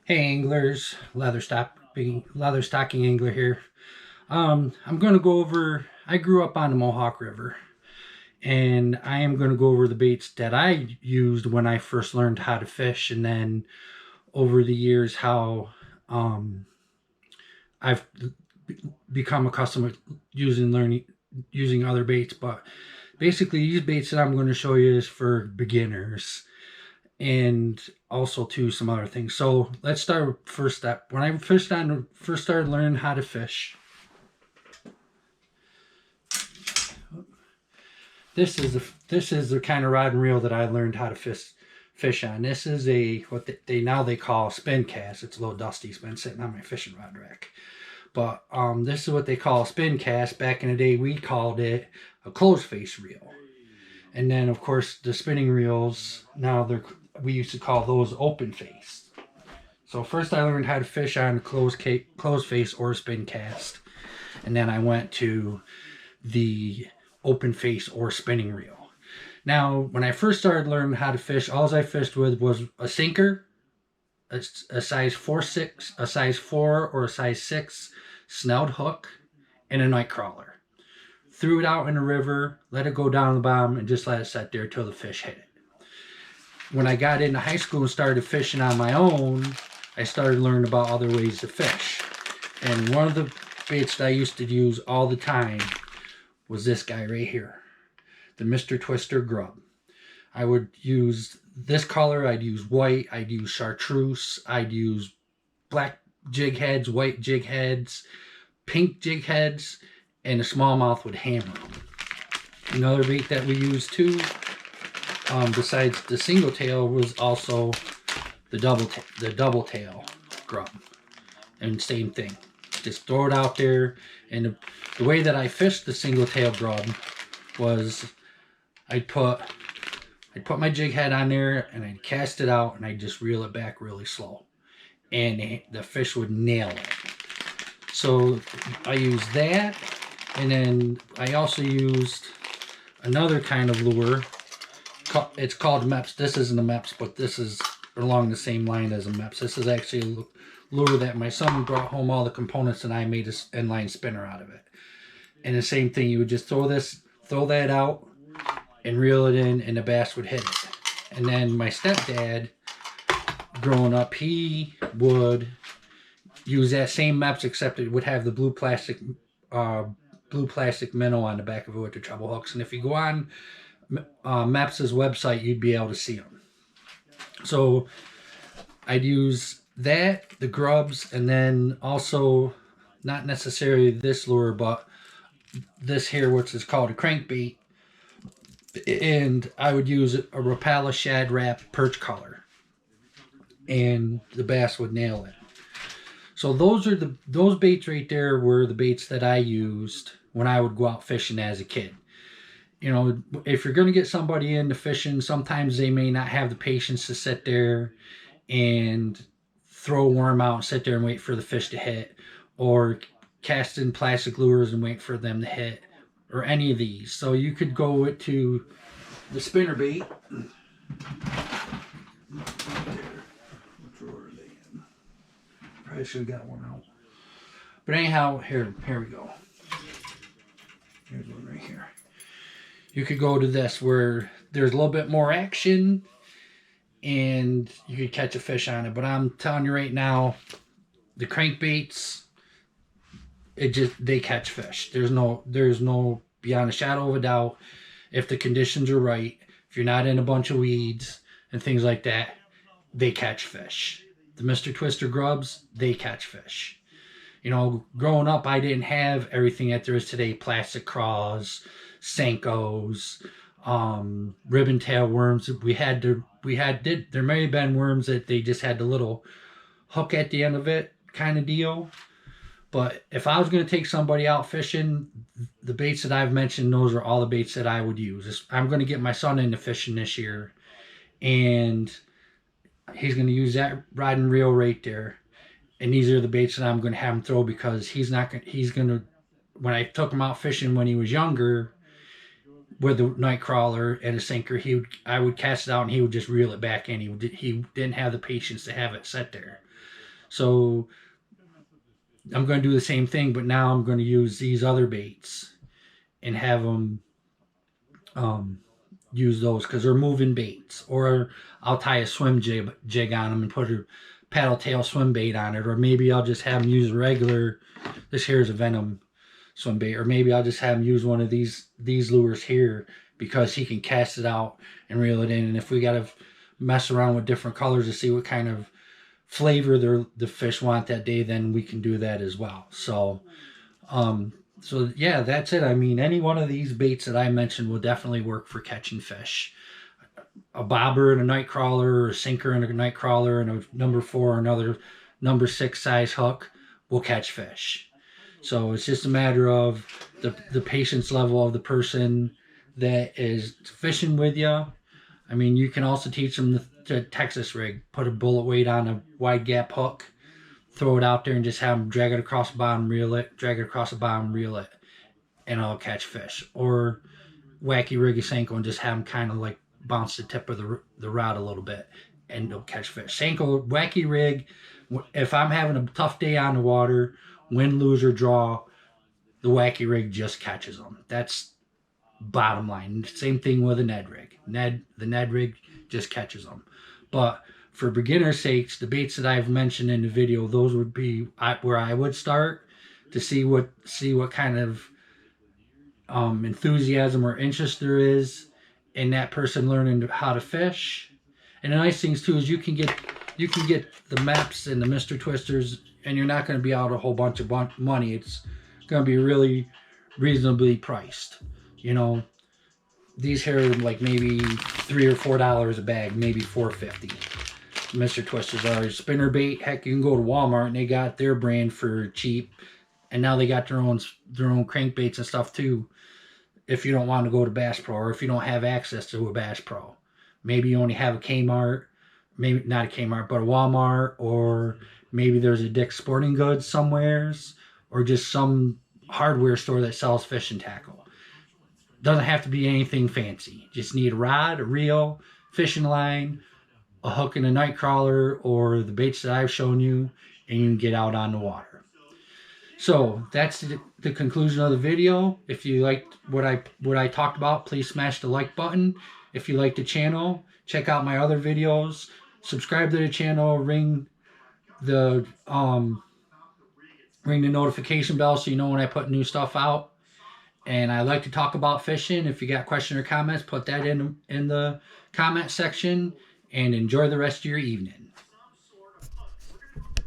Hey anglers, leather stocking angler here. I'm going to go over. I grew up on the Mohawk River, and I am going to go over the baits that I used when I first learned how to fish, and then over the years how um, I've become accustomed with using other baits. But basically, these baits that I'm going to show you is for beginners, and also to some other things. So let's start with first step. When I first started learning how to fish, this is the kind of rod and reel that I learned how to fish on. This is a what they call spin cast. It's a little dusty. It's been sitting on my fishing rod rack. But this is what they call a spin cast. Back in the day, we called it a closed face reel. And then, of course, the spinning reels, we used to call those open face. So first I learned how to fish on closed face or spin cast. And then I went to the open face or spinning reel. Now, when I first started learning how to fish, all I fished with was a sinker, a size 4 or a size 6 snelled hook, and a night crawler. Threw it out in the river, let it go down the bottom, and just let it sit there till the fish hit it. When I got into high school and started fishing on my own, I started learning about other ways to fish. And one of the baits that I used to use all the time was this guy right here, the Mr. Twister Grub. I would use this color, I'd use white, I'd use chartreuse, I'd use black jig heads, white jig heads, pink jig heads, and a smallmouth would hammer them. Another bait that we used too, besides the single tail, was also the double tail grub. And same thing, just throw it out there. And the way that I fished the single tail grub was I'd put my jig head on there and I'd cast it out and I'd just reel it back really slow, and the fish would nail it. So I used that. And then I also used another kind of lure. It's called Mepps. This isn't a Mepps, but this is along the same line as a Mepps. This is actually a lure that my son brought home all the components, and I made an inline spinner out of it. And the same thing, you would just throw that out and reel it in, and the bass would hit it. And then my stepdad, growing up, he would use that same Mepps, except it would have the blue plastic minnow on the back of it with the treble hooks. And if you go on Mepps' website, you'd be able to see them. So I'd use that, the grubs, and then also not necessarily this lure, but this here, which is called a crankbait. And I would use a Rapala Shad Rap perch color, and the bass would nail it. So those baits right there were the baits that I used when I would go out fishing as a kid. You know, if you're going to get somebody into fishing, sometimes they may not have the patience to sit there and throw a worm out and sit there and wait for the fish to hit, or cast in plastic lures and wait for them to hit, or any of these. So you could go to the spinner bait. I should have got one out. But anyhow, here we go. Here's one right here. You could go to this where there's a little bit more action and you could catch a fish on it. But I'm telling you right now, the crankbaits, they catch fish. There's no beyond a shadow of a doubt. If the conditions are right, if you're not in a bunch of weeds and things like that, they catch fish. The Mr. Twister grubs, they catch fish. You know, growing up, I didn't have everything that there is today: plastic craws, Senkos, ribbon tail worms. There may have been worms that they just had the little hook at the end of it kind of deal. But if I was going to take somebody out fishing, the baits that I've mentioned, those are all the baits that I would use. I'm going to get my son into fishing this year, and he's going to use that rod and reel right there. And these are the baits that I'm going to have him throw, because when I took him out fishing when he was younger, with a night crawler and a sinker, I would cast it out and he would just reel it back in. He didn't have the patience to have it sit there. So I'm going to do the same thing, but now I'm going to use these other baits and have them use those because they're moving baits. Or I'll tie a swim jig on them and put a paddle tail swim bait on it. Or maybe I'll just have them use a regular, this here is a Venom swim bait. Or maybe I'll just have him use one of these lures here because he can cast it out and reel it in. And if we got to mess around with different colors to see what kind of flavor the fish want that day, then we can do that as well. So yeah, that's it. I mean, any one of these baits that I mentioned will definitely work for catching fish. A bobber and a night crawler, or a sinker and a night crawler, and a number 4 or another number 6 size hook will catch fish. So it's just a matter of the patience level of the person that is fishing with you. I mean, you can also teach them the Texas rig. Put a bullet weight on a wide gap hook, throw it out there, and just have them drag it across the bottom, reel it, drag it across the bottom, reel it, and it'll catch fish. Or wacky rig a Senko and just have them kind of like bounce the tip of the rod a little bit, and they'll catch fish. Senko, wacky rig, if I'm having a tough day on the water, win, lose, or draw, the wacky rig just catches them. That's bottom line. Same thing with a Ned rig. The Ned rig just catches them. But for beginner's sakes, the baits that I've mentioned in the video, those would be where I would start to see what kind of enthusiasm or interest there is in that person learning how to fish. And the nice things too is you can get the maps and the Mr. Twisters, and you're not going to be out a whole bunch of money. It's going to be really reasonably priced. You know, these here are like maybe $3 or $4 a bag, maybe $4.50. Mr. Twisters are spinner bait. Heck, you can go to Walmart and they got their brand for cheap, and now they got their own crankbaits and stuff too. If you don't want to go to Bass Pro, or if you don't have access to a Bass Pro, maybe you only have a Kmart, maybe not a Kmart, but a Walmart, or maybe there's a Dick's Sporting Goods somewheres, or just some hardware store that sells fishing tackle. Doesn't have to be anything fancy. Just need a rod, a reel, fishing line, a hook and a night crawler, or the baits that I've shown you, and you can get out on the water. So that's the conclusion of the video. If you liked what I talked about, please smash the like button. If you like the channel, check out my other videos. Subscribe to the channel, ring the notification bell so you know when I put new stuff out. And I like to talk about fishing. If you got questions or comments, put that in the comment section, and enjoy the rest of your evening.